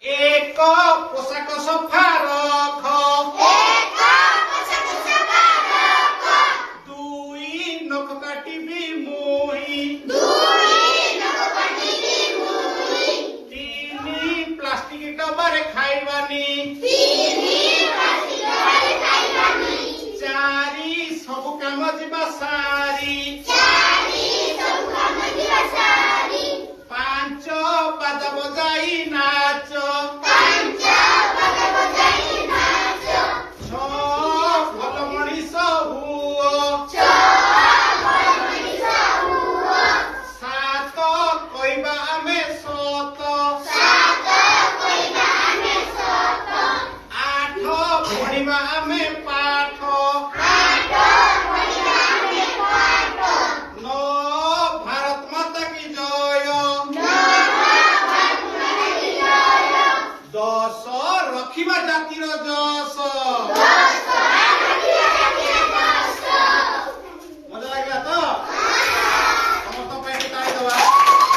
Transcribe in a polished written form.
ଏକ ପୋଷାକ ସଫା ରଖ। ଦୁଇ ନଖ କାଟିବି ମୁହିଁ। ତିନି ପ୍ଲାଷ୍ଟିକ ଡବାରେ ଖାଇବାନି। ଚାରି ସବୁ କାମ ଯିବା ସାରି। ପାଞ୍ଚ ବାଜା ବଜାଇ ନାଚ। ଛଅ ଭଲ ମଣିଷ ହୁଅ। ସାତ କହିବା ଆମେ ସତ। ଆଠ ପଢିବା ଆମେ ପାଠ। ନଅ ଭାରତ ମାତା କି ଜୟ। ଦଶ ରଖିବା ଜାତିର ଯଶ।